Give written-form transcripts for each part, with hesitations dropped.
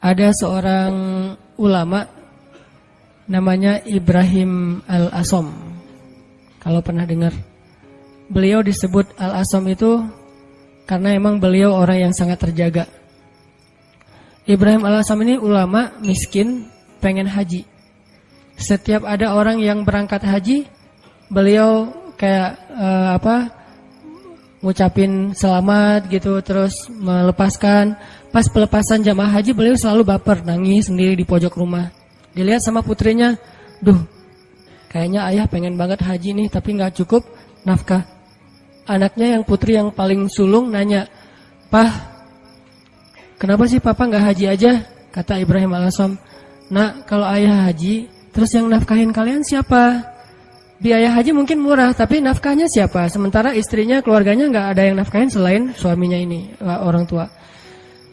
ada seorang ulama namanya Ibrahim Al-Asom. Kalau pernah dengar, beliau disebut Al-Asom itu karena emang beliau orang yang sangat terjaga. Ibrahim Al-Asom ini ulama miskin, pengen haji. Setiap ada orang yang berangkat haji, beliau kayak ngucapin selamat gitu, terus melepaskan. Pas pelepasan jamaah haji, beliau selalu baper, nangis sendiri di pojok rumah. Dilihat sama putrinya, duh, kayaknya ayah pengen banget haji nih, tapi gak cukup nafkah. Anaknya yang putri yang paling sulung nanya, "Pah, kenapa sih papa gak haji aja?" Kata Ibrahim Al-Asom, "Nak, kalau ayah haji, terus yang nafkahin kalian siapa? Biaya haji mungkin murah, tapi nafkahnya siapa? Sementara istrinya, keluarganya gak ada yang nafkahin selain suaminya ini, orang tua."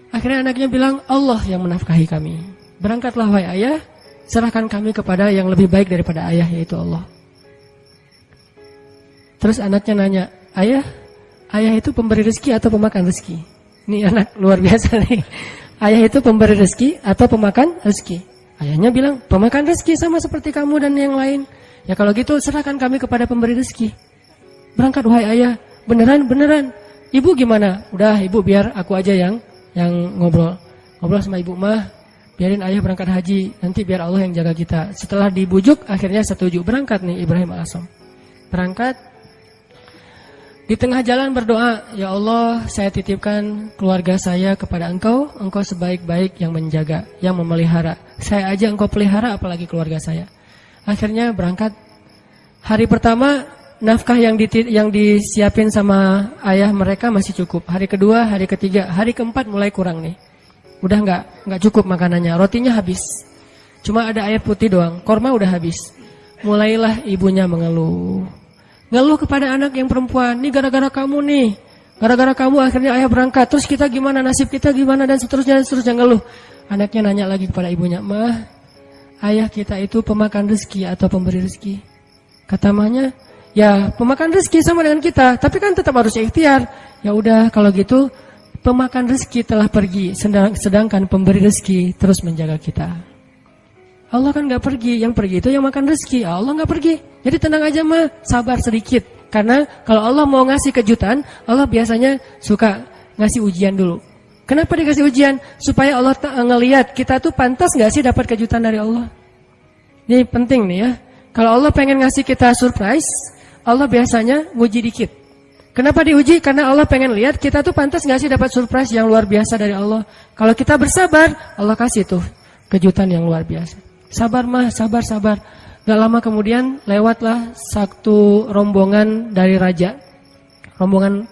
Akhirnya anaknya bilang, "Allah yang menafkahi kami. Berangkatlah wahai ayah, serahkan kami kepada yang lebih baik daripada ayah, yaitu Allah." Terus anaknya nanya, ayah itu pemberi rezeki atau pemakan rezeki?" Ini anak luar biasa nih. Ayah itu pemberi rezeki atau pemakan rezeki? Ayahnya bilang, pemakan rezeki, sama seperti kamu dan yang lain. Ya kalau gitu serahkan kami kepada pemberi rezeki. Berangkat wahai ayah. Beneran. Ibu gimana? Udah ibu biar aku aja yang ngobrol sama ibu mah. Biarin ayah berangkat haji, nanti biar Allah yang jaga kita. Setelah dibujuk akhirnya setuju. Berangkat nih Ibrahim Al-Asom. Berangkat. Di tengah jalan berdoa, "Ya Allah, saya titipkan keluarga saya kepada Engkau. Engkau sebaik-baik yang menjaga, yang memelihara. Saya aja Engkau pelihara, apalagi keluarga saya." Akhirnya berangkat. Hari pertama nafkah yang disiapin sama ayah mereka masih cukup. Hari kedua, hari ketiga, hari keempat mulai kurang nih. Udah nggak cukup makanannya. Rotinya habis. Cuma ada air putih doang. Korma udah habis. Mulailah ibunya mengeluh. Ngeluh kepada anak yang perempuan. "Nih gara-gara kamu nih. Gara-gara kamu akhirnya ayah berangkat. Terus kita gimana? Nasib kita gimana?" Dan seterusnya ngeluh. Anaknya nanya lagi kepada ibunya, "Mah, ayah kita itu pemakan rezeki atau pemberi rezeki?" Kata mahnya, "Ya pemakan rezeki sama dengan kita, tapi kan tetap harus ikhtiar." Ya udah kalau gitu, pemakan rezeki telah pergi, sedangkan pemberi rezeki terus menjaga kita. Allah kan gak pergi, yang pergi itu yang makan rezeki. Allah gak pergi. Jadi tenang aja mah, sabar sedikit. Karena kalau Allah mau ngasih kejutan, Allah biasanya suka ngasih ujian dulu. Kenapa dikasih ujian? Supaya Allah ngelihat kita tuh pantas gak sih dapat kejutan dari Allah. Ini penting nih ya. Kalau Allah pengen ngasih kita surprise, Allah biasanya nguji dikit. Kenapa diuji? Karena Allah pengen lihat kita tuh pantas gak sih dapat surprise yang luar biasa dari Allah. Kalau kita bersabar, Allah kasih tuh kejutan yang luar biasa. Sabar mah, sabar. Gak lama kemudian lewatlah satu rombongan dari raja. Rombongan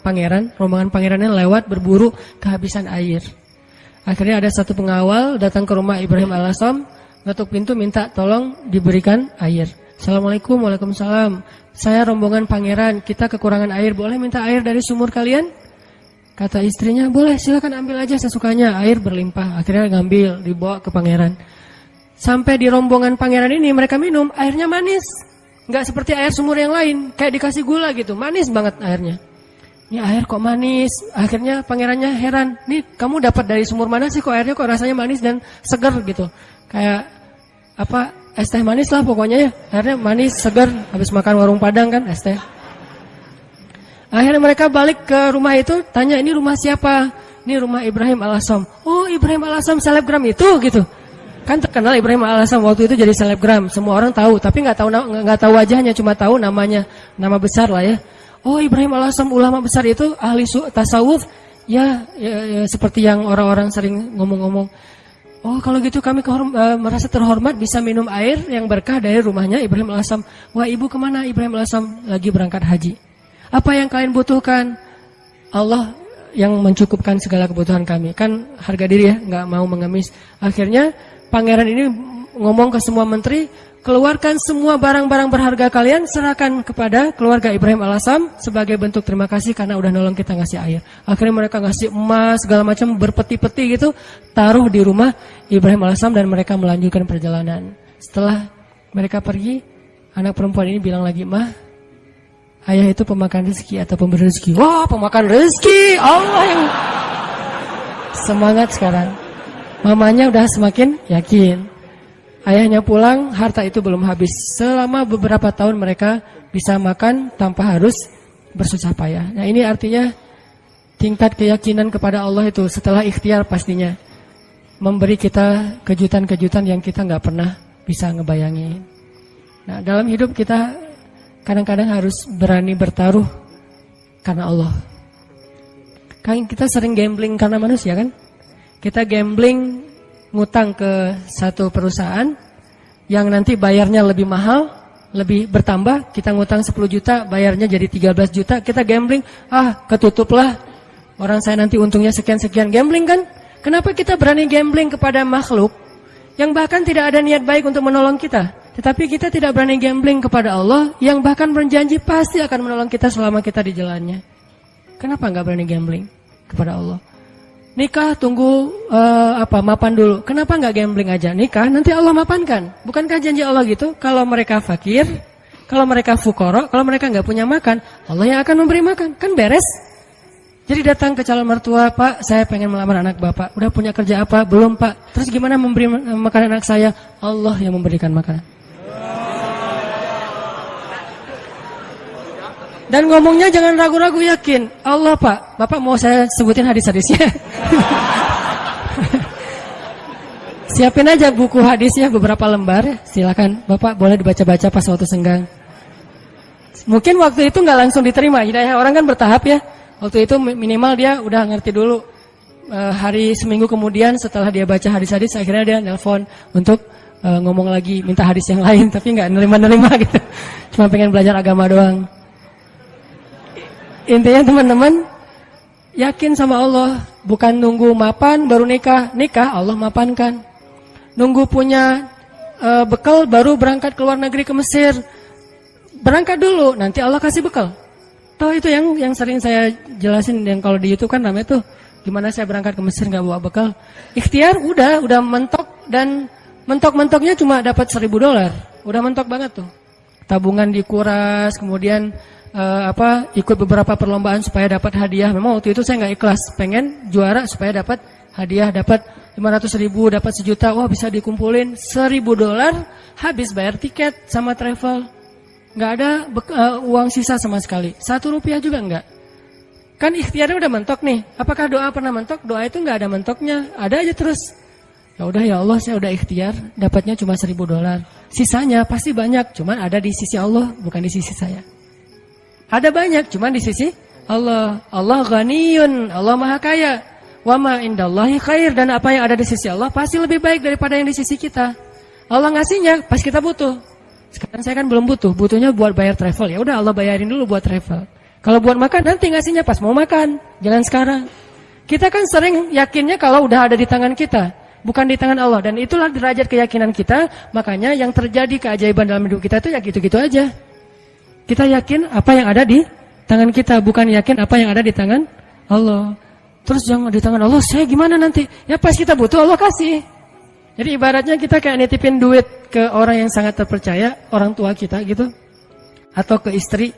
pangerannya lewat berburu kehabisan air. Akhirnya ada satu pengawal datang ke rumah Ibrahim Al-Asom, ngetuk pintu minta tolong diberikan air. "Assalamualaikum." "Waalaikumsalam. Saya rombongan pangeran, kita kekurangan air, boleh minta air dari sumur kalian?" Kata istrinya, "Boleh, silakan ambil aja sesukanya." Air berlimpah, akhirnya ngambil, dibawa ke pangeran. Sampai di rombongan pangeran ini mereka minum, airnya manis. Gak seperti air sumur yang lain, kayak dikasih gula gitu, manis banget airnya. Ini air kok manis? Akhirnya pangerannya heran, "Nih kamu dapat dari sumur mana sih kok airnya kok rasanya manis dan segar gitu?" Kayak es teh manis lah pokoknya ya. Airnya manis, segar, habis makan warung Padang kan es teh. Akhirnya mereka balik ke rumah itu, tanya, "Ini rumah siapa?" "Ini rumah Ibrahim Al-Asom." "Oh, Ibrahim Al-Asom selebgram itu gitu." Kan terkenal Ibrahim Al-Asom waktu itu jadi selebgram, semua orang tahu, tapi nggak tahu wajahnya, cuma tahu namanya, nama besar lah ya. "Oh, Ibrahim Al-Asom ulama besar itu ahli tasawuf." Ya, seperti yang orang-orang sering ngomong-ngomong. "Oh, kalau gitu kami merasa terhormat bisa minum air yang berkah dari rumahnya Ibrahim Al-Asom." "Wah, ibu kemana?" "Ibrahim Al-Asom lagi berangkat haji." "Apa yang kalian butuhkan?" "Allah yang mencukupkan segala kebutuhan kami." Kan harga diri ya, nggak mau mengemis. Akhirnya pangeran ini ngomong ke semua menteri, "Keluarkan semua barang-barang berharga kalian, serahkan kepada keluarga Ibrahim Al-Asom sebagai bentuk terima kasih karena udah nolong kita ngasih air." Akhirnya mereka ngasih emas segala macam berpeti-peti gitu, taruh di rumah Ibrahim Al-Asom dan mereka melanjutkan perjalanan. Setelah mereka pergi, anak perempuan ini bilang lagi, "Mah, ayah itu pemakan rezeki atau pemberi rezeki?" "Wah, pemakan rezeki." Allah yang semangat sekarang. Mamanya udah semakin yakin. Ayahnya pulang, harta itu belum habis. Selama beberapa tahun mereka bisa makan tanpa harus bersusah payah. Nah ini artinya tingkat keyakinan kepada Allah itu setelah ikhtiar pastinya memberi kita kejutan-kejutan yang kita nggak pernah bisa ngebayangin. Nah dalam hidup kita kadang-kadang harus berani bertaruh karena Allah. Kan kita sering gambling karena manusia kan? Kita gambling ngutang ke satu perusahaan yang nanti bayarnya lebih mahal, lebih bertambah. Kita ngutang 10 juta, bayarnya jadi 13 juta. Kita gambling, ketutup lah. Orang saya nanti untungnya sekian-sekian. Gambling kan? Kenapa kita berani gambling kepada makhluk yang bahkan tidak ada niat baik untuk menolong kita? Tetapi kita tidak berani gambling kepada Allah yang bahkan berjanji pasti akan menolong kita selama kita di jalannya. Kenapa nggak berani gambling kepada Allah? Nikah tunggu mapan dulu. Kenapa nggak gambling aja? Nikah nanti Allah mapankan. Bukankah janji Allah gitu? Kalau mereka fakir, kalau mereka fukoro, kalau mereka nggak punya makan, Allah yang akan memberi makan. Kan beres. Jadi datang ke calon mertua, Pak, saya pengen melamar anak Bapak. Udah punya kerja apa? Belum, Pak. Terus gimana memberi makan anak saya? Allah yang memberikan makanan. Dan ngomongnya jangan ragu-ragu, yakin. Allah, Pak. Bapak mau saya sebutin hadis-hadisnya. Siapin aja buku hadisnya beberapa lembar. Silakan Bapak boleh dibaca-baca pas waktu senggang. Mungkin waktu itu nggak langsung diterima. Hidayah orang kan bertahap ya. Waktu itu minimal dia udah ngerti dulu. Hari seminggu kemudian setelah dia baca hadis-hadis, akhirnya dia nelpon untuk ngomong lagi, minta hadis yang lain. Tapi nggak nerima-nerima gitu. Cuma pengen belajar agama doang. Intinya teman-teman, yakin sama Allah. Bukan nunggu mapan baru nikah. Nikah Allah mapankan. Nunggu punya bekal baru berangkat ke luar negeri ke Mesir. Berangkat dulu, nanti Allah kasih bekal. Tahu itu yang sering saya jelasin, yang kalau di YouTube kan namanya tuh gimana saya berangkat ke Mesir nggak bawa bekal. Ikhtiar udah mentok, dan mentok-mentoknya cuma dapat $1.000. Udah mentok banget tuh. Tabungan dikuras, kemudian ikut beberapa perlombaan supaya dapat hadiah. Memang waktu itu saya nggak ikhlas, pengen juara supaya dapat hadiah, dapat 500.000, dapat 1 juta. Wah bisa dikumpulin $1.000, habis bayar tiket sama travel, nggak ada uang sisa sama sekali, Rp1 juga nggak. Kan ikhtiarnya udah mentok nih. Apakah doa pernah mentok? Doa itu nggak ada mentoknya, ada aja terus. Ya udah ya Allah, saya udah ikhtiar, dapatnya cuma $1.000. Sisanya pasti banyak, cuman ada di sisi Allah, bukan di sisi saya. Ada banyak, cuman di sisi Allah. Allah ghaniyun, Allah maha kaya. Wa ma indallahi khair, dan apa yang ada di sisi Allah pasti lebih baik daripada yang di sisi kita. Allah ngasihnya pas kita butuh. Sekarang saya kan belum butuh, butuhnya buat bayar travel. Ya udah Allah bayarin dulu buat travel. Kalau buat makan nanti ngasihnya pas mau makan, jangan sekarang. Kita kan sering yakinnya kalau udah ada di tangan kita, bukan di tangan Allah, dan itulah derajat keyakinan kita. Makanya yang terjadi keajaiban dalam hidup kita itu ya gitu-gitu aja. Kita yakin apa yang ada di tangan kita, bukan yakin apa yang ada di tangan Allah. Terus jangan di tangan Allah, saya gimana nanti? Ya pas kita butuh Allah kasih. Jadi ibaratnya kita kayak nitipin duit ke orang yang sangat terpercaya, orang tua kita gitu. Atau ke istri,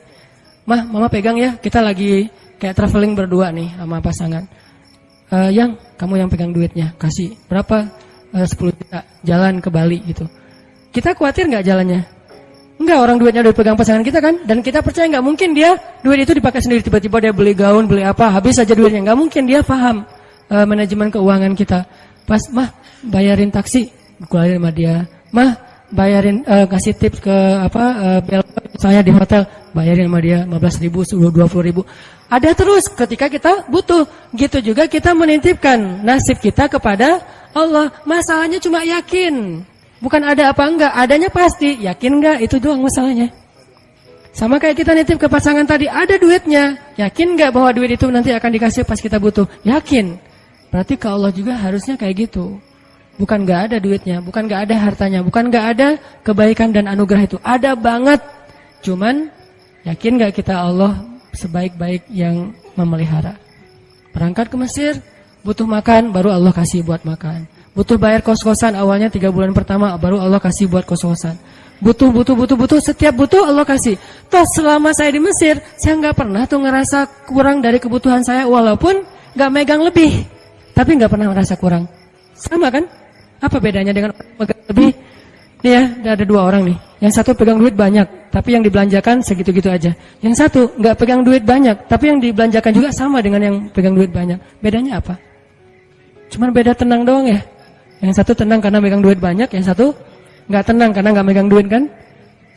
Mah, Mama pegang ya, kita lagi kayak traveling berdua nih sama pasangan. Yang, kamu yang pegang duitnya, kasih. Berapa? 10 juta, jalan ke Bali gitu. Kita khawatir gak jalannya? Enggak, orang duitnya udah dipegang pasangan kita kan. Dan kita percaya gak mungkin dia duit itu dipakai sendiri. Tiba-tiba dia beli gaun, beli apa, habis aja duitnya. Gak mungkin, dia paham manajemen keuangan kita. Pas, Mah, bayarin taksi, keluarin sama dia. Mah, bayarin, kasih tips ke bel saya di hotel, bayarin sama dia 15.000, 20.000. Ada terus ketika kita butuh. Gitu juga kita menitipkan nasib kita kepada Allah. Masalahnya cuma yakin. Bukan ada apa enggak, adanya pasti. Yakin enggak, itu doang masalahnya. Sama kayak kita nitip ke pasangan tadi, ada duitnya. Yakin enggak bahwa duit itu nanti akan dikasih pas kita butuh? Yakin. Berarti ke Allah juga harusnya kayak gitu. Bukan enggak ada duitnya, bukan enggak ada hartanya, bukan enggak ada kebaikan dan anugerah itu. Ada banget. Cuman yakin enggak kita Allah sebaik-baik yang memelihara? Berangkat ke Mesir, butuh makan, baru Allah kasih buat makan. Butuh bayar kos-kosan awalnya 3 bulan pertama, baru Allah kasih buat kos-kosan. Butuh, setiap butuh Allah kasih. Toh selama saya di Mesir, saya nggak pernah tuh ngerasa kurang dari kebutuhan saya, walaupun nggak megang lebih, tapi nggak pernah merasa kurang. Sama kan? Apa bedanya dengan orang pegang lebih? Nih ya, ada 2 orang nih. Yang satu pegang duit banyak, tapi yang dibelanjakan segitu-gitu aja. Yang satu nggak pegang duit banyak, tapi yang dibelanjakan juga sama dengan yang pegang duit banyak. Bedanya apa? Cuman beda tenang doang ya. Yang satu tenang karena megang duit banyak, yang satu nggak tenang karena nggak megang duit kan?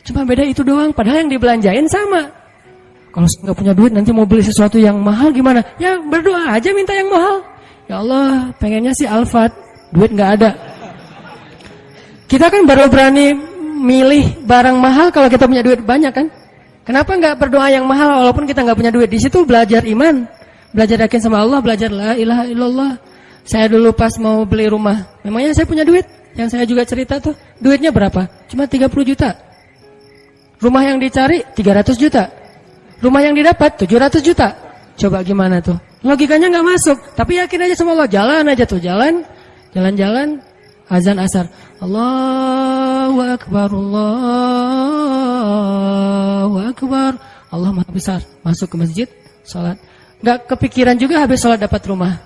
Cuma beda itu doang. Padahal yang dibelanjain sama. Kalau nggak punya duit nanti mau beli sesuatu yang mahal gimana? Ya berdoa aja minta yang mahal. Ya Allah, pengennya sih Alphard, duit nggak ada. Kita kan baru berani milih barang mahal kalau kita punya duit banyak kan? Kenapa nggak berdoa yang mahal walaupun kita nggak punya duit? Di situ belajar iman, belajar yakin sama Allah, belajar la ilaha illallah. Saya dulu pas mau beli rumah, memangnya saya punya duit? Yang saya juga cerita tuh, duitnya berapa? Cuma 30 juta. Rumah yang dicari 300 juta. Rumah yang didapat 700 juta. Coba gimana tuh? Logikanya nggak masuk. Tapi yakin aja sama Allah, jalan aja tuh, jalan-jalan. Azan asar. Allahu Akbar, Allahu Akbar. Allah Maha Besar. Masuk ke masjid, sholat. Gak kepikiran juga habis sholat dapat rumah.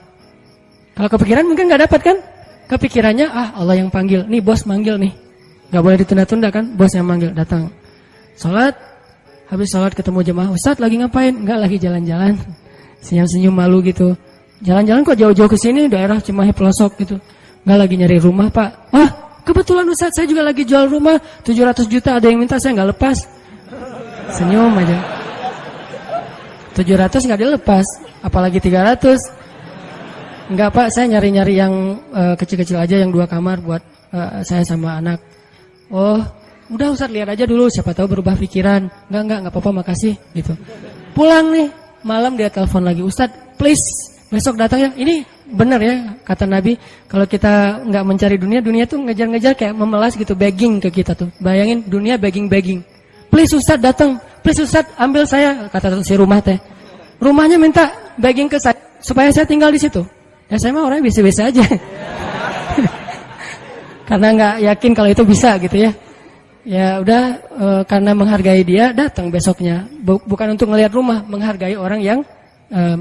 Kalau kepikiran mungkin gak dapat kan? Kepikirannya, Allah yang panggil. Nih bos manggil nih. Gak boleh ditunda-tunda kan? Bos yang manggil, datang. Sholat, habis sholat ketemu jemaah. Ustadz lagi ngapain? Enggak, lagi jalan-jalan. Senyum-senyum malu gitu. Jalan-jalan kok jauh-jauh ke sini, daerah Cimahi pelosok gitu. Enggak, lagi nyari rumah pak. Wah, kebetulan Ustadz saya juga lagi jual rumah 700 juta, ada yang minta saya enggak lepas. Senyum aja. 700 enggak dilepas, apalagi 300. Enggak pak, saya nyari-nyari yang kecil-kecil aja, yang 2 kamar buat saya sama anak. Oh, udah Ustadz lihat aja dulu, siapa tahu berubah pikiran. Enggak apa-apa, makasih gitu. Pulang nih, malam dia telepon lagi, Ustadz please besok datang ya. Ini benar ya kata Nabi, kalau kita nggak mencari dunia, dunia tuh ngejar-ngejar kayak memelas gitu, begging ke kita tuh. Bayangin dunia begging. Please Ustadz datang, please Ustadz ambil saya, kata si rumah teh. Rumahnya minta begging ke saya supaya saya tinggal di situ. Ya saya mah orangnya biasa-biasa aja. Karena nggak yakin kalau itu bisa gitu ya. Ya udah karena menghargai dia datang besoknya. Bukan untuk ngelihat rumah, menghargai orang yang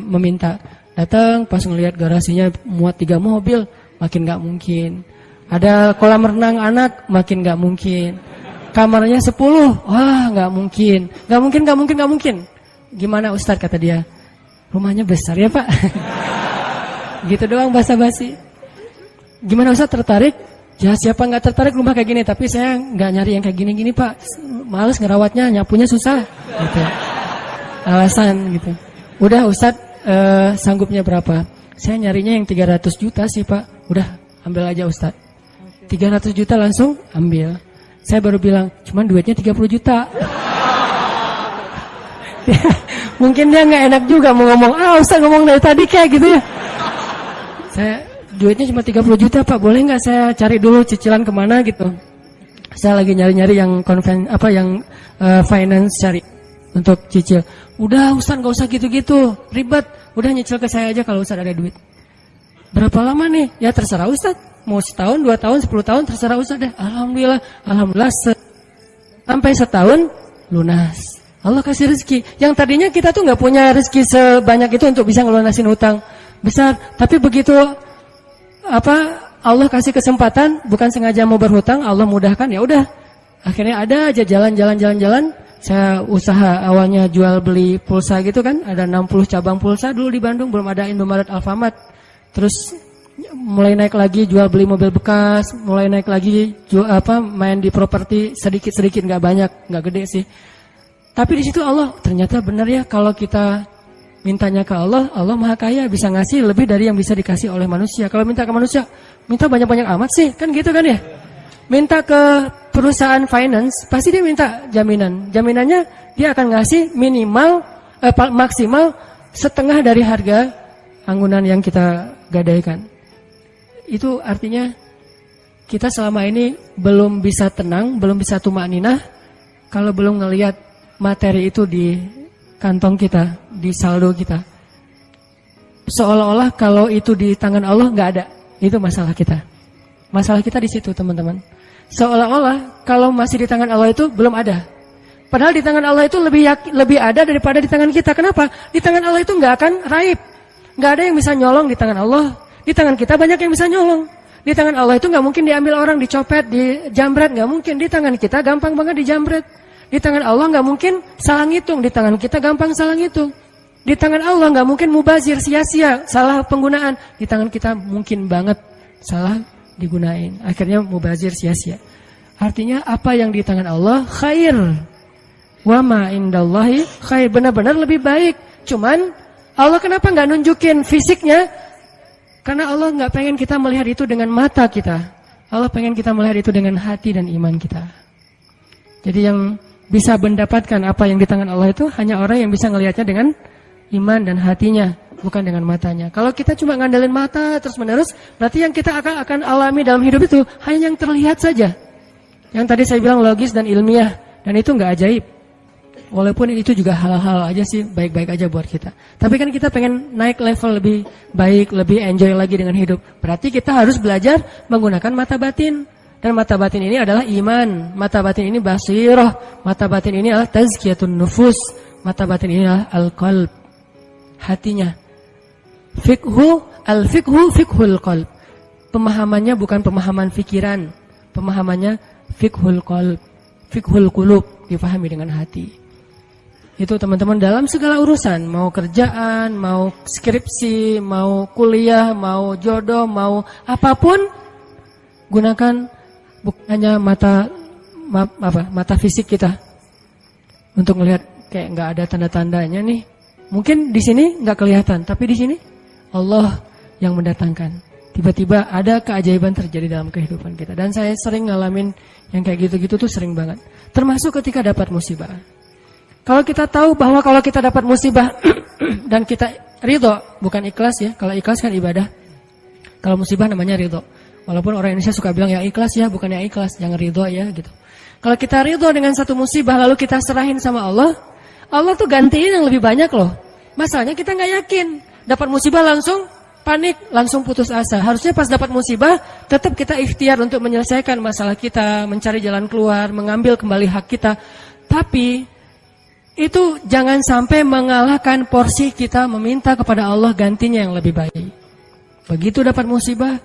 meminta. Datang pas ngelihat garasinya muat 3 mobil, makin gak mungkin. Ada kolam renang anak, makin gak mungkin. Kamarnya 10, wah gak mungkin. Gak mungkin. Gimana Ustadz kata dia? Rumahnya besar ya pak? Gitu doang basa-basi. Gimana Ustadz tertarik? Ya siapa gak tertarik rumah kayak gini? Tapi saya gak nyari yang kayak gini-gini pak. Males ngerawatnya, nyapunya susah gitu. Alasan gitu. Udah Ustadz sanggupnya berapa? Saya nyarinya yang 300 juta sih pak. Udah ambil aja Ustadz. 300 juta langsung ambil. Saya baru bilang cuman duitnya 30 juta. Mungkin dia gak enak juga mau ngomong, Ustadz ngomong dari tadi kayak gitu ya. Saya duitnya cuma 30 juta pak, boleh gak saya cari dulu cicilan kemana gitu. Saya lagi nyari-nyari yang finance cari untuk cicil. Udah Ustadz gak usah gitu-gitu, ribet. Udah nyicil ke saya aja kalau Ustadz ada duit. Berapa lama nih? Ya terserah Ustadz. Mau setahun, 2 tahun, 10 tahun, terserah Ustadz deh. Alhamdulillah sampai setahun lunas. Allah kasih rezeki. Yang tadinya kita tuh gak punya rezeki sebanyak itu untuk bisa ngelunasin hutang besar. Tapi begitu Allah kasih kesempatan, bukan sengaja mau berhutang, Allah mudahkan, ya udah. Akhirnya ada aja jalan. Saya usaha awalnya jual beli pulsa gitu kan, ada 60 cabang pulsa dulu di Bandung, belum ada Indomaret, Alfamart. Terus mulai naik lagi jual beli mobil bekas, mulai naik lagi main di properti sedikit-sedikit, nggak banyak, nggak gede sih. Tapi di situ Allah ternyata benar ya, kalau kita mintanya ke Allah, Allah Maha Kaya, bisa ngasih lebih dari yang bisa dikasih oleh manusia. Kalau minta ke manusia, minta banyak-banyak amat sih, kan gitu kan ya. Minta ke perusahaan finance, pasti dia minta jaminan. Jaminannya dia akan ngasih maksimal setengah dari harga anggunan yang kita gadaikan. Itu artinya kita selama ini belum bisa tenang, belum bisa tumakninah kalau belum ngelihat materi itu di kantong kita, di saldo kita. Seolah-olah kalau itu di tangan Allah nggak ada. Itu masalah kita. Masalah kita di situ teman-teman. Seolah-olah kalau masih di tangan Allah itu belum ada. Padahal di tangan Allah itu lebih ada daripada di tangan kita. Kenapa? Di tangan Allah itu nggak akan raib. Nggak ada yang bisa nyolong di tangan Allah. Di tangan kita banyak yang bisa nyolong. Di tangan Allah itu nggak mungkin diambil orang, dicopet, dijambret, nggak mungkin. Di tangan kita gampang banget dijambret. Di tangan Allah nggak mungkin salah ngitung, di tangan kita gampang salah ngitung. Di tangan Allah nggak mungkin mubazir, sia-sia, salah penggunaan. Di tangan kita mungkin banget salah digunain. Akhirnya mubazir, sia-sia. Artinya apa yang di tangan Allah khair. Wa ma indallahi khair, benar-benar lebih baik. Cuman Allah kenapa nggak nunjukin fisiknya? Karena Allah nggak pengen kita melihat itu dengan mata kita. Allah pengen kita melihat itu dengan hati dan iman kita. Jadi yang bisa mendapatkan apa yang di tangan Allah itu hanya orang yang bisa melihatnya dengan iman dan hatinya, bukan dengan matanya. Kalau kita cuma ngandelin mata terus menerus, berarti yang kita akan alami dalam hidup itu hanya yang terlihat saja. Yang tadi saya bilang logis dan ilmiah, dan itu nggak ajaib. Walaupun itu juga hal-hal aja sih, baik-baik aja buat kita. Tapi kan kita pengen naik level lebih baik, lebih enjoy lagi dengan hidup. Berarti kita harus belajar menggunakan mata batin. Dan mata batin ini adalah iman. Mata batin ini basirah. Mata batin ini adalah tazkiyatun nufus. Mata batin ini adalah al-qalb. Hatinya. Al-fiqhu fiqhul qalb. Pemahamannya bukan pemahaman fikiran. Pemahamannya fiqhul qalb. Fiqhul qulub. Dipahami dengan hati. Itu teman-teman dalam segala urusan, mau kerjaan, mau skripsi, mau kuliah, mau jodoh, mau apapun, gunakan bukan hanya mata fisik kita untuk melihat kayak nggak ada tanda-tandanya nih. Mungkin di sini nggak kelihatan, tapi di sini Allah yang mendatangkan. Tiba-tiba ada keajaiban terjadi dalam kehidupan kita. Dan saya sering ngalamin yang kayak gitu-gitu tuh sering banget. Termasuk ketika dapat musibah. Kalau kita tahu bahwa kalau kita dapat musibah dan kita ridho, bukan ikhlas ya. Kalau ikhlas kan ibadah. Kalau musibah namanya ridho. Walaupun orang Indonesia suka bilang yang ikhlas ya, bukan yang ikhlas, jangan ridho ya gitu. Kalau kita ridho dengan satu musibah lalu kita serahin sama Allah, Allah tuh gantiin yang lebih banyak loh. Masalahnya kita nggak yakin. Dapat musibah langsung panik, langsung putus asa. Harusnya pas dapat musibah tetap kita ikhtiar untuk menyelesaikan masalah kita, mencari jalan keluar, mengambil kembali hak kita. Tapi itu jangan sampai mengalahkan porsi kita meminta kepada Allah gantinya yang lebih baik. Begitu dapat musibah,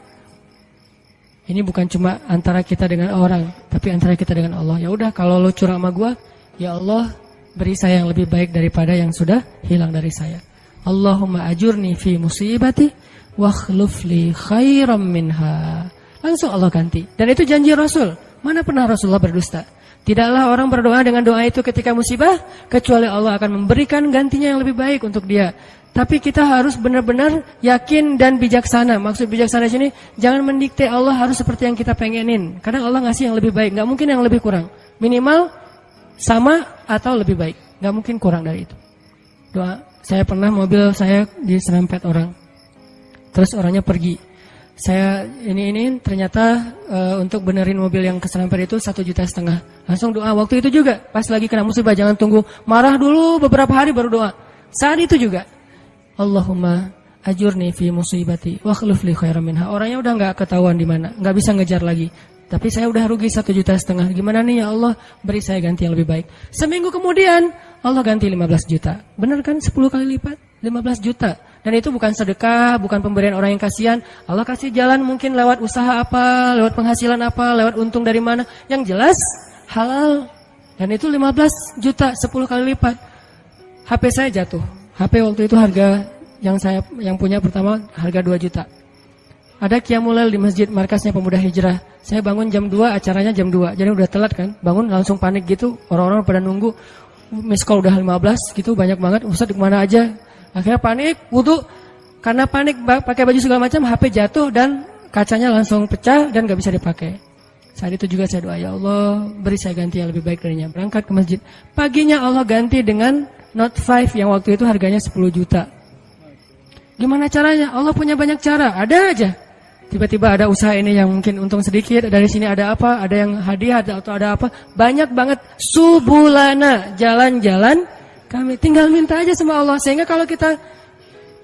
ini bukan cuma antara kita dengan orang, tapi antara kita dengan Allah. Ya udah, kalau lo curang sama gua, ya Allah beri saya yang lebih baik daripada yang sudah hilang dari saya. Allahumma ajurni fi musibati wa khlufli khairam minha. Langsung Allah ganti. Dan itu janji Rasul. Mana pernah Rasulullah berdusta? Tidaklah orang berdoa dengan doa itu ketika musibah, kecuali Allah akan memberikan gantinya yang lebih baik untuk dia. Tapi kita harus benar-benar yakin dan bijaksana. Maksud bijaksana di sini, jangan mendikte Allah harus seperti yang kita pengenin. Kadang Allah ngasih yang lebih baik, nggak mungkin yang lebih kurang. Minimal sama atau lebih baik, nggak mungkin kurang dari itu. Doa, saya pernah mobil saya diserempet orang, terus orangnya pergi. Saya ini ternyata untuk benerin mobil yang keserempet itu 1,5 juta. Langsung doa waktu itu juga. Pas lagi kena musibah jangan tunggu marah dulu beberapa hari baru doa. Saat itu juga. Allahumma ajurni fi musibati wa akhlif li khairan minha. Orangnya udah enggak ketahuan di mana, enggak bisa ngejar lagi. Tapi saya udah rugi 1,5 juta. Gimana nih ya Allah, beri saya ganti yang lebih baik. Seminggu kemudian Allah ganti 15 juta. Benar kan 10 kali lipat? 15 juta. Dan itu bukan sedekah, bukan pemberian orang yang kasihan. Allah kasih jalan mungkin lewat usaha apa, lewat penghasilan apa, lewat untung dari mana. Yang jelas halal. Dan itu 15 juta, 10 kali lipat. HP saya jatuh. HP waktu itu harga yang punya pertama harga 2 juta. Ada qiyamul lail di masjid markasnya Pemuda Hijrah. Saya bangun jam 2, acaranya jam 2. Jadi udah telat kan. Bangun langsung panik gitu. Orang-orang pada nunggu. Miss call udah 15 gitu, banyak banget. Ustaz kemana aja? Akhirnya panik, wudu. Karena panik pakai baju segala macam, HP jatuh dan kacanya langsung pecah dan gak bisa dipakai. Saat itu juga saya doa, ya Allah beri saya ganti yang lebih baik darinya. Berangkat ke masjid. Paginya Allah ganti dengan Note 5 yang waktu itu harganya 10 juta. Gimana caranya? Allah punya banyak cara, ada aja. Tiba-tiba ada usaha ini yang mungkin untung sedikit, dari sini ada apa, ada yang hadiah atau ada apa. Banyak banget subulana, jalan-jalan kami. Tinggal minta aja sama Allah. Sehingga kalau kita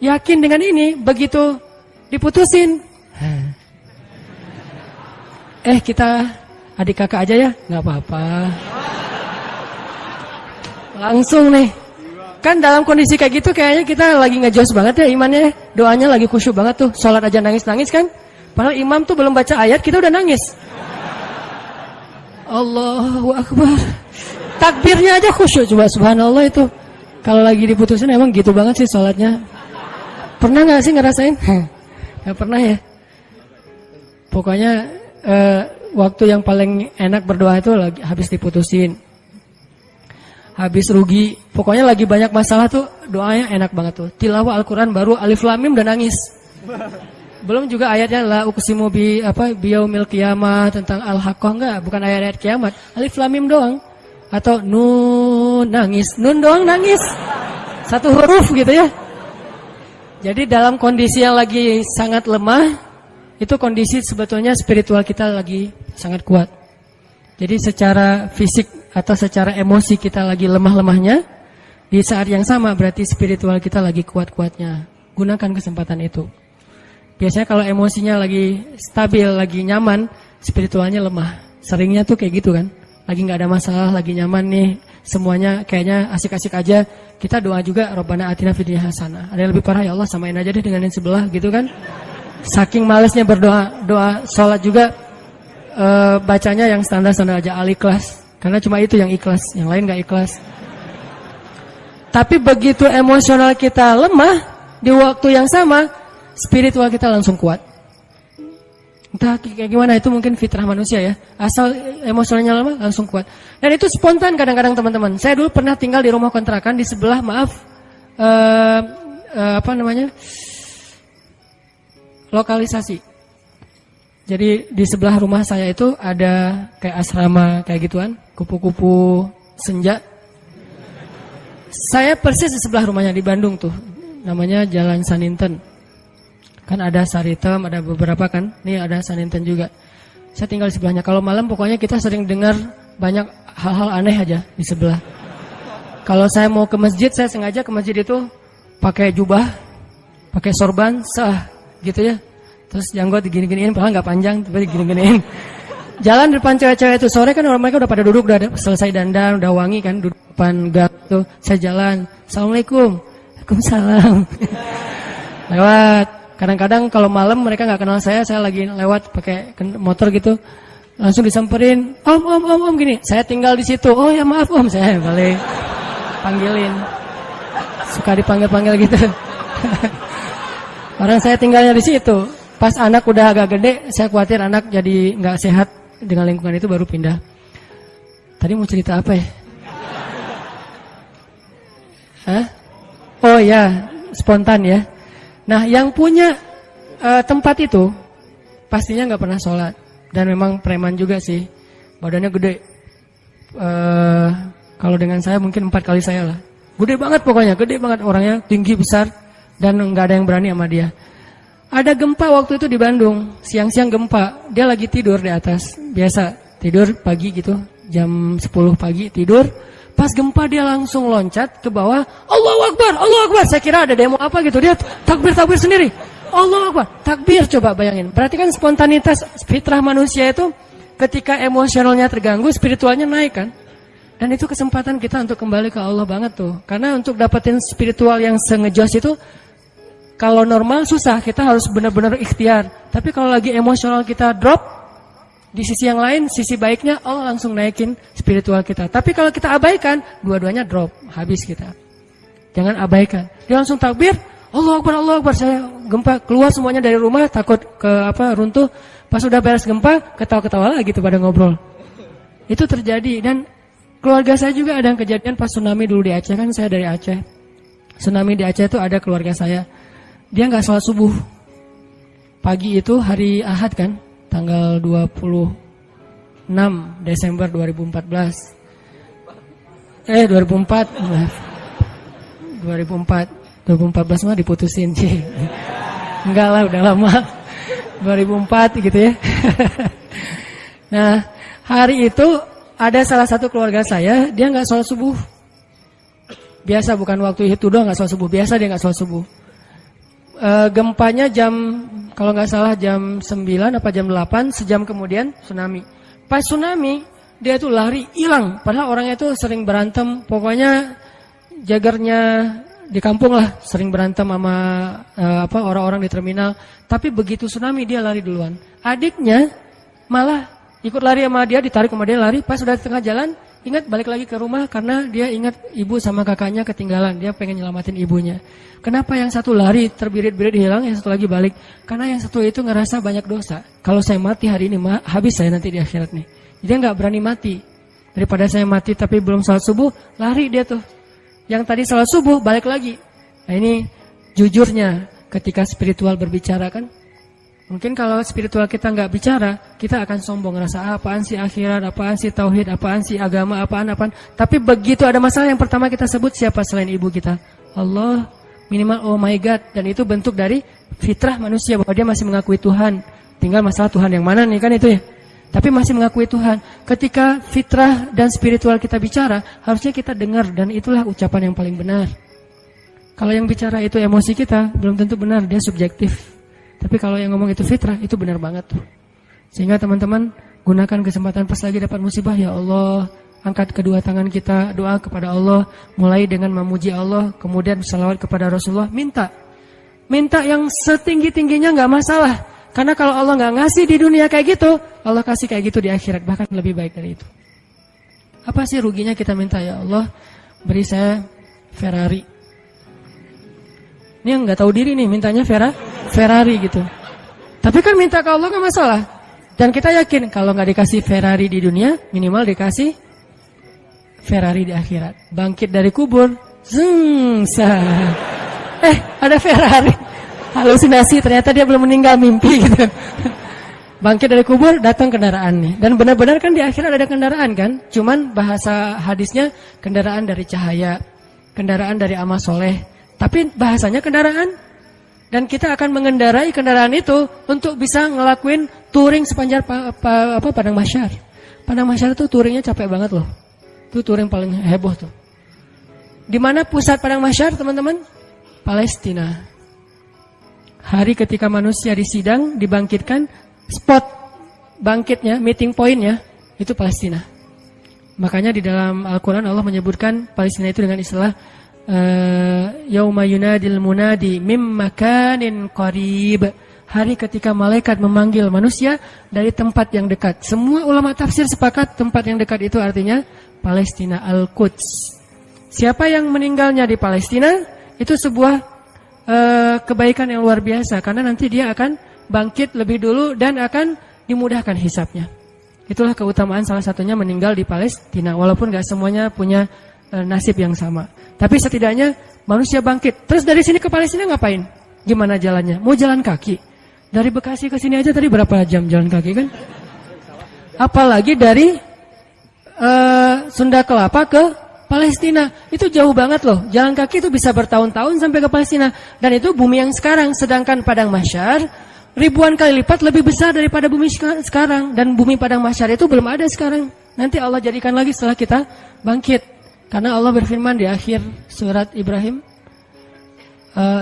yakin dengan ini, begitu diputusin, kita adik kakak aja ya, nggak apa-apa. Langsung nih. Kan dalam kondisi kayak gitu kayaknya kita lagi ngejos banget ya imannya. Doanya lagi khusyuk banget tuh. Sholat aja nangis-nangis kan. Padahal imam tuh belum baca ayat, kita udah nangis. Allahu Akbar. Takbirnya aja khusyuk, coba subhanallah itu. Kalau lagi diputusin emang gitu banget sih sholatnya. Pernah gak sih ngerasain? Gak pernah ya. Pokoknya waktu yang paling enak berdoa itu lagi habis diputusin, habis rugi, pokoknya lagi banyak masalah tuh doanya enak banget tuh. Tilawah Al-Quran baru alif lam mim udah nangis. Belum juga ayatnya la uqsimu biyaumil qiyamah tentang al-haqqah, enggak, bukan ayat-ayat kiamat. Alif lam mim doang. Atau nun nangis, nun doang nangis. Satu huruf gitu ya. Jadi dalam kondisi yang lagi sangat lemah, itu kondisi sebetulnya spiritual kita lagi sangat kuat. Jadi secara fisik atau secara emosi kita lagi lemah-lemahnya, di saat yang sama berarti spiritual kita lagi kuat-kuatnya. Gunakan kesempatan itu. Biasanya kalau emosinya lagi stabil, lagi nyaman, spiritualnya lemah. Seringnya tuh kayak gitu kan. Lagi gak ada masalah, lagi nyaman nih, semuanya kayaknya asik-asik aja. Kita doa juga, Rabbana atina fid dunya hasanah. Ada yang lebih parah, ya Allah samain aja deh dengan yang sebelah gitu kan. Saking malesnya berdoa, doa sholat juga bacanya yang standar-standar aja, Al-Ikhlas. Karena cuma itu yang ikhlas, yang lain gak ikhlas. Tapi begitu emosional kita lemah, di waktu yang sama spiritual kita langsung kuat. Entah kayak gimana, itu mungkin fitrah manusia ya. Asal emosionalnya lemah langsung kuat. Dan itu spontan kadang-kadang teman-teman. Saya dulu pernah tinggal di rumah kontrakan di sebelah, lokalisasi. Jadi di sebelah rumah saya itu ada kayak asrama kayak gituan, kupu-kupu senja. Saya persis di sebelah rumahnya di Bandung tuh. Namanya Jalan Saninten. Kan ada Saritem, ada beberapa kan. Nih ada Saninten juga. Saya tinggal di sebelahnya. Kalau malam pokoknya kita sering dengar banyak hal-hal aneh aja di sebelah. Kalau saya mau ke masjid, saya sengaja ke masjid itu pakai jubah, pakai sorban, gitu ya. Terus janggut digini-giniin, padahal nggak panjang, tapi digini-giniin. Jalan depan cewek-cewek itu sore kan orang mereka udah pada duduk, udah selesai dandan, udah wangi kan, duduk depan gang tuh. Saya jalan, Assalamualaikum, Waalaikumsalam. Lewat. Kadang-kadang kalau malam mereka nggak kenal saya lagi lewat pakai motor gitu, langsung disamperin, om gini. Saya tinggal di situ. Oh ya maaf om, saya balik panggilin. Suka dipanggil-panggil gitu. Orang saya tinggalnya di situ. Pas anak udah agak gede, saya khawatir anak jadi nggak sehat dengan lingkungan itu, baru pindah. Tadi mau cerita apa ya? Hah? Oh ya, spontan ya. Nah, yang punya tempat itu pastinya nggak pernah sholat, dan memang preman juga sih, badannya gede. Kalau dengan saya mungkin 4 kali saya lah, gede banget pokoknya, gede banget orangnya, tinggi besar, dan nggak ada yang berani sama dia. Ada gempa waktu itu di Bandung, siang-siang gempa, dia lagi tidur di atas, biasa tidur pagi gitu, jam 10 pagi tidur. Pas gempa dia langsung loncat ke bawah, Allahu Akbar, Allahu Akbar. Saya kira ada demo apa gitu, dia takbir sendiri, Allahu Akbar, takbir. Coba bayangin, berarti kan spontanitas fitrah manusia itu ketika emosionalnya terganggu, spiritualnya naik kan. Dan itu kesempatan kita untuk kembali ke Allah banget tuh. Karena untuk dapetin spiritual yang sengejos itu, kalau normal susah, kita harus benar-benar ikhtiar. Tapi kalau lagi emosional kita drop, di sisi yang lain, sisi baiknya Allah langsung naikin spiritual kita. Tapi kalau kita abaikan, dua-duanya drop, habis kita. Jangan abaikan. Dia langsung takbir, Allahu Akbar, Allahu Akbar. Saya gempa, keluar semuanya dari rumah, takut runtuh. Pas udah beres gempa, ketawa-ketawa lagi gitu pada ngobrol. Itu terjadi. Dan keluarga saya juga ada yang kejadian pas tsunami dulu di Aceh, kan saya dari Aceh. Tsunami di Aceh itu ada keluarga saya. Dia nggak sholat subuh. Pagi itu hari Ahad kan, tanggal 26 Desember 2014. 2014 mah diputusin sih. Enggak lah, udah lama. 2004 gitu ya. Nah, hari itu ada salah satu keluarga saya, dia nggak sholat subuh. Biasa, bukan waktu itu doang nggak sholat subuh. Biasa dia nggak sholat subuh. Gempanya kalau nggak salah jam 9 apa jam 8, sejam kemudian tsunami. Pas tsunami, dia tuh lari, hilang. Padahal orangnya tuh sering berantem. Pokoknya jagarnya di kampung lah, sering berantem sama orang-orang di terminal. Tapi begitu tsunami dia lari duluan. Adiknya malah ikut lari sama dia, ditarik sama dia lari. Pas sudah di tengah jalan, ingat balik lagi ke rumah karena dia ingat ibu sama kakaknya ketinggalan. Dia pengen nyelamatin ibunya. Kenapa yang satu lari terbirit-birit hilang, yang satu lagi balik? Karena yang satu itu ngerasa banyak dosa. Kalau saya mati hari ini, habis saya nanti di akhirat nih. Dia nggak berani mati. Daripada saya mati tapi belum salat subuh, lari dia tuh. Yang tadi salat subuh balik lagi. Nah ini jujurnya ketika spiritual berbicara kan. Mungkin kalau spiritual kita nggak bicara, kita akan sombong, ngerasa apaan sih akhirat, apaan sih tauhid, apaan sih agama, apaan. Tapi begitu ada masalah yang pertama kita sebut siapa selain ibu kita? Allah, minimal oh my God. Dan itu bentuk dari fitrah manusia bahwa dia masih mengakui Tuhan. Tinggal masalah Tuhan yang mana nih kan itu ya. Tapi masih mengakui Tuhan. Ketika fitrah dan spiritual kita bicara, harusnya kita dengar dan itulah ucapan yang paling benar. Kalau yang bicara itu emosi kita, belum tentu benar, dia subjektif. Tapi kalau yang ngomong itu fitrah, itu benar banget tuh. Sehingga teman-teman gunakan kesempatan pas lagi dapat musibah, ya Allah, angkat kedua tangan kita, doa kepada Allah, mulai dengan memuji Allah, kemudian salawat kepada Rasulullah, minta yang setinggi-tingginya nggak masalah. Karena kalau Allah nggak ngasih di dunia kayak gitu, Allah kasih kayak gitu di akhirat, bahkan lebih baik dari itu. Apa sih ruginya kita minta, ya Allah, beri saya Ferrari. Ini yang nggak tahu diri nih, mintanya Ferrari gitu. Tapi kan minta ke Allah nggak masalah. Dan kita yakin kalau nggak dikasih Ferrari di dunia, minimal dikasih Ferrari di akhirat. Bangkit dari kubur, ada Ferrari. Halusinasi, ternyata dia belum meninggal, mimpi gitu. Bangkit dari kubur, datang kendaraan nih. Dan benar-benar kan di akhirat ada kendaraan kan. Cuman bahasa hadisnya kendaraan dari cahaya, kendaraan dari amal soleh. Tapi bahasanya kendaraan. Dan kita akan mengendarai kendaraan itu untuk bisa ngelakuin touring sepanjang Padang Mahsyar. Padang Mahsyar itu touringnya capek banget loh. Itu touring paling heboh tuh. Di mana pusat Padang Mahsyar, teman-teman? Palestina. Hari ketika manusia disidang, dibangkitkan, spot bangkitnya, meeting pointnya, itu Palestina. Makanya di dalam Al-Quran Allah menyebutkan Palestina itu dengan istilah Yauma yunadil munadi mim makanin qarib. Hari ketika malaikat memanggil manusia dari tempat yang dekat. Semua ulama tafsir sepakat tempat yang dekat itu artinya Palestina, Al-Quds. Siapa yang meninggalnya di Palestina, itu sebuah kebaikan yang luar biasa. Karena nanti dia akan bangkit lebih dulu dan akan dimudahkan hisabnya. Itulah keutamaan salah satunya meninggal di Palestina. Walaupun gak semuanya punya nasib yang sama. Tapi setidaknya manusia bangkit. Terus dari sini ke Palestina ngapain? Gimana jalannya? Mau jalan kaki? Dari Bekasi ke sini aja tadi berapa jam jalan kaki kan? Apalagi dari Sunda Kelapa ke Palestina. Itu jauh banget loh. Jalan kaki itu bisa bertahun-tahun sampai ke Palestina. Dan itu bumi yang sekarang. Sedangkan Padang Mahsyar ribuan kali lipat lebih besar daripada bumi sekarang. Dan bumi Padang Mahsyar itu belum ada sekarang. Nanti Allah jadikan lagi setelah kita bangkit. Karena Allah berfirman di akhir surat Ibrahim,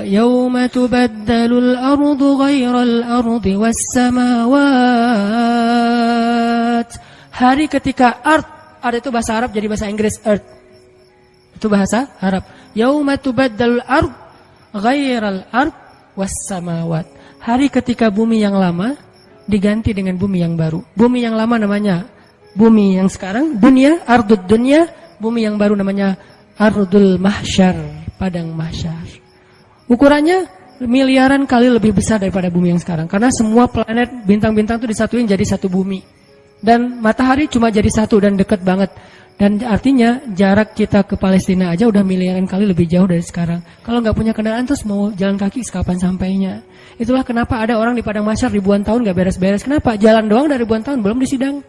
Yauma tubaddalul ardu ghairal ardi was samawat. Hari ketika ard itu bahasa Arab jadi bahasa Inggris earth. Itu bahasa Arab. Yauma tubaddalul ardu ghairal ard was samawat. Hari ketika bumi yang lama diganti dengan bumi yang baru. Bumi yang lama namanya bumi yang sekarang, dunia, ardud dunia. Bumi yang baru namanya Ardul Mahsyar, Padang Mahsyar. Ukurannya miliaran kali lebih besar daripada bumi yang sekarang. Karena semua planet, bintang-bintang itu disatuin jadi satu bumi. Dan matahari cuma jadi satu dan dekat banget. Dan artinya jarak kita ke Palestina aja udah miliaran kali lebih jauh dari sekarang. Kalau nggak punya kendaraan terus mau jalan kaki kapan sampainya. Itulah kenapa ada orang di Padang Mahsyar ribuan tahun nggak beres-beres. Kenapa? Jalan doang dari ribuan tahun belum disidang.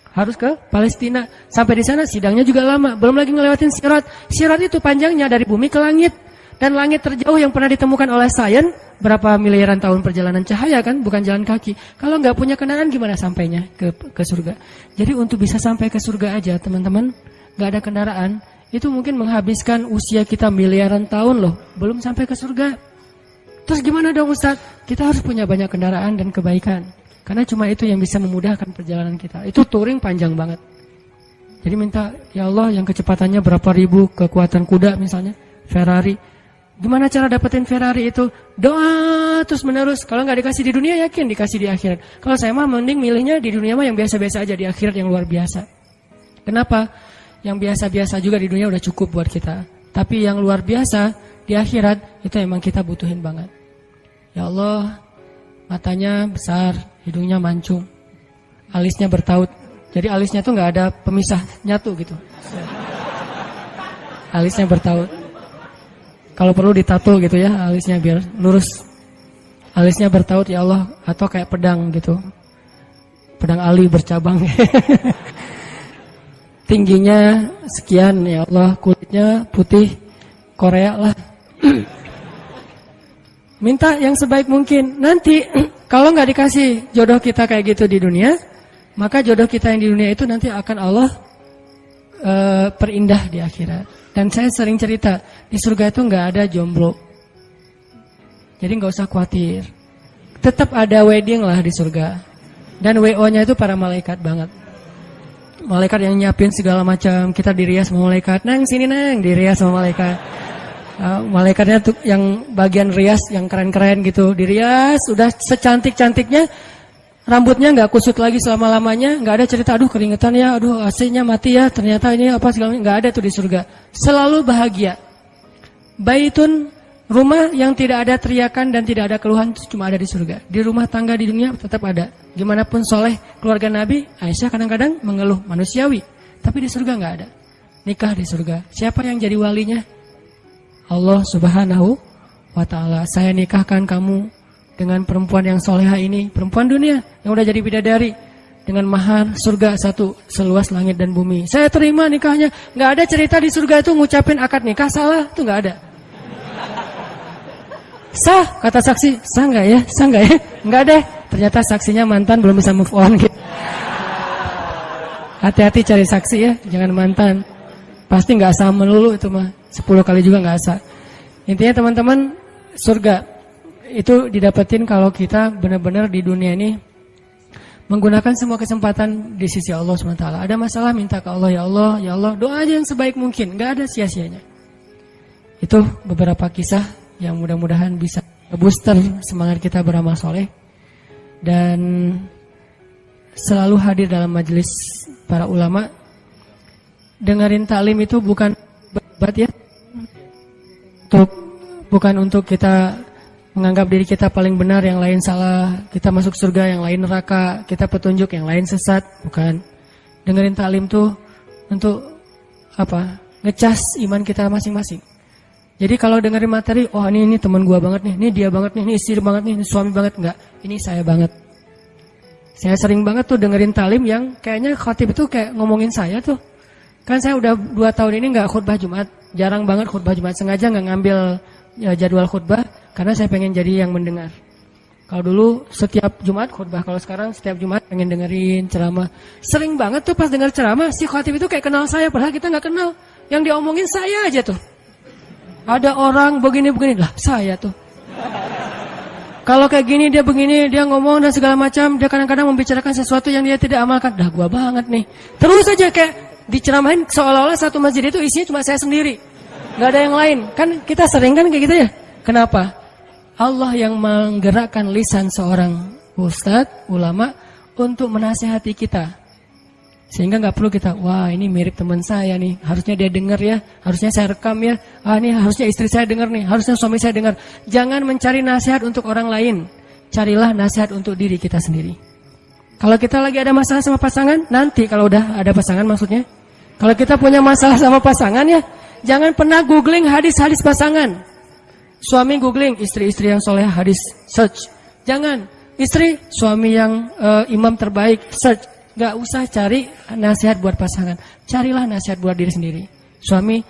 Harus ke Palestina. Sampai di sana sidangnya juga lama. Belum lagi ngelewatin sirat. Sirat itu panjangnya dari bumi ke langit. Dan langit terjauh yang pernah ditemukan oleh sains berapa miliaran tahun perjalanan cahaya kan, bukan jalan kaki. Kalau nggak punya kendaraan gimana sampainya ke surga? Jadi untuk bisa sampai ke surga aja teman-teman, nggak ada kendaraan, itu mungkin menghabiskan usia kita miliaran tahun loh. Belum sampai ke surga. Terus gimana dong Ustaz? Kita harus punya banyak kendaraan dan kebaikan. Karena cuma itu yang bisa memudahkan perjalanan kita. Itu touring panjang banget. Jadi minta, ya Allah yang kecepatannya berapa ribu kekuatan kuda misalnya. Ferrari. Gimana cara dapetin Ferrari itu? Doa terus menerus. Kalau nggak dikasih di dunia, yakin dikasih di akhirat. Kalau saya mah mending milihnya di dunia mah yang biasa-biasa aja, di akhirat yang luar biasa. Kenapa? Yang biasa-biasa juga di dunia udah cukup buat kita. Tapi yang luar biasa di akhirat itu emang kita butuhin banget. Ya Allah, matanya besar, hidungnya mancung, alisnya bertaut. Jadi alisnya tuh nggak ada pemisah, nyatu gitu. Alisnya bertaut. Kalau perlu ditato gitu ya, alisnya biar lurus. Alisnya bertaut ya Allah, atau kayak pedang gitu. Pedang ali bercabang. Tingginya sekian ya Allah, kulitnya putih Korea lah. Minta yang sebaik mungkin. Nanti kalau nggak dikasih jodoh kita kayak gitu di dunia, maka jodoh kita yang di dunia itu nanti akan Allah perindah di akhirat. Dan saya sering cerita, di surga itu nggak ada jomblo. Jadi nggak usah khawatir. Tetap ada wedding lah di surga. Dan WO-nya itu para malaikat banget. Malaikat yang nyiapin segala macam. Kita dirias sama malaikat. Nang sini nang, dirias sama malaikat. Malaikatnya tuh yang bagian rias yang keren-keren gitu. Dirias, udah secantik-cantiknya. Rambutnya nggak kusut lagi selama-lamanya, nggak ada cerita, aduh keringetan ya, aduh AC-nya mati ya, ternyata ini apa segala macam, nggak ada tuh di surga. Selalu bahagia. Baitun, rumah yang tidak ada teriakan dan tidak ada keluhan itu cuma ada di surga. Di rumah tangga di dunia tetap ada. Gimana pun soleh keluarga Nabi, Aisyah kadang-kadang mengeluh manusiawi, tapi di surga nggak ada. Nikah di surga. Siapa yang jadi walinya? Allah Subhanahu wa Ta'ala. Saya nikahkan kamu dengan perempuan yang soleha ini, perempuan dunia yang udah jadi bidadari, dengan mahar surga satu seluas langit dan bumi. Saya terima nikahnya. Nggak ada cerita di surga itu ngucapin akad nikah salah, itu nggak ada. Sah kata saksi, sah nggak ya, sah nggak ya, nggak deh. Ternyata saksinya mantan belum bisa move on. Gitu. Hati-hati cari saksi ya, jangan mantan. Pasti nggak sah melulu itu mah, 10 kali juga nggak sah. Intinya teman-teman, surga itu didapetin kalau kita benar-benar di dunia ini menggunakan semua kesempatan di sisi Allah SWT. Ada masalah minta ke Allah, ya Allah, ya Allah, doa aja yang sebaik mungkin, nggak ada sia-sianya. Itu beberapa kisah yang mudah-mudahan bisa booster semangat kita beramal soleh dan selalu hadir dalam majelis para ulama. Dengerin taklim itu bukan berat ya, bukan untuk kita menganggap diri kita paling benar, yang lain salah, kita masuk surga, yang lain neraka, kita petunjuk, yang lain sesat, bukan. Dengerin taklim tuh untuk apa? Ngecas iman kita masing-masing. Jadi kalau dengerin materi, oh ini teman gua banget nih, ini dia banget nih, ini istri banget nih, ini suami banget, enggak, ini saya banget. Saya sering banget tuh dengerin taklim yang kayaknya khatib itu kayak ngomongin saya tuh. Kan saya udah 2 tahun ini enggak khutbah Jumat, jarang banget khutbah Jumat, sengaja enggak ngambil jadwal khutbah karena saya pengen jadi yang mendengar. Kalau dulu setiap Jumat khutbah, kalau sekarang setiap Jumat pengen dengerin ceramah. Sering banget tuh pas dengar ceramah si khatib itu kayak kenal saya, padahal kita nggak kenal. Yang diomongin saya aja tuh. Ada orang begini-begini lah, saya tuh. Kalau kayak gini dia begini, dia ngomong dan segala macam, dia kadang-kadang membicarakan sesuatu yang dia tidak amalkan. Dah gua banget nih. Terus aja kayak diceramahin seolah-olah satu masjid itu isinya cuma saya sendiri. Gak ada yang lain. Kan kita sering kan kayak gitu ya. Kenapa? Allah yang menggerakkan lisan seorang ustadz, ulama untuk menasihati kita. Sehingga gak perlu kita, wah ini mirip teman saya nih, harusnya dia dengar ya, harusnya saya rekam ya, ini harusnya istri saya dengar nih, harusnya suami saya dengar. Jangan mencari nasihat untuk orang lain, carilah nasihat untuk diri kita sendiri. Kalau kita lagi ada masalah sama pasangan, nanti kalau udah ada pasangan maksudnya, kalau kita punya masalah sama pasangan ya, jangan pernah googling hadis-hadis pasangan. Suami googling istri-istri yang soleh hadis, search. Jangan. Istri, suami yang imam terbaik, search. Gak usah cari nasihat buat pasangan. Carilah nasihat buat diri sendiri. Suami,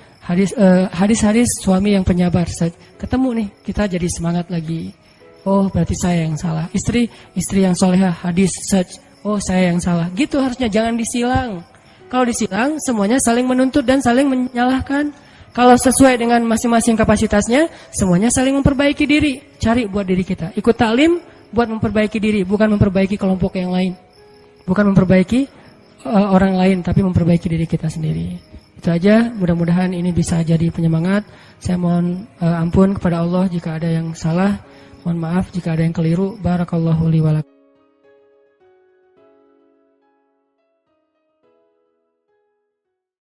hadis-hadis suami yang penyabar, search. Ketemu nih, kita jadi semangat lagi. Oh berarti saya yang salah. Istri yang soleh hadis, search. Oh saya yang salah. Gitu harusnya, jangan disilang. Kalau disilang, semuanya saling menuntut dan saling menyalahkan. Kalau sesuai dengan masing-masing kapasitasnya, semuanya saling memperbaiki diri. Cari buat diri kita. Ikut taklim buat memperbaiki diri, bukan memperbaiki kelompok yang lain. Bukan memperbaiki orang lain, tapi memperbaiki diri kita sendiri. Itu aja, mudah-mudahan ini bisa jadi penyemangat. Saya mohon ampun kepada Allah jika ada yang salah. Mohon maaf jika ada yang keliru. Barakallahu li wa lakum.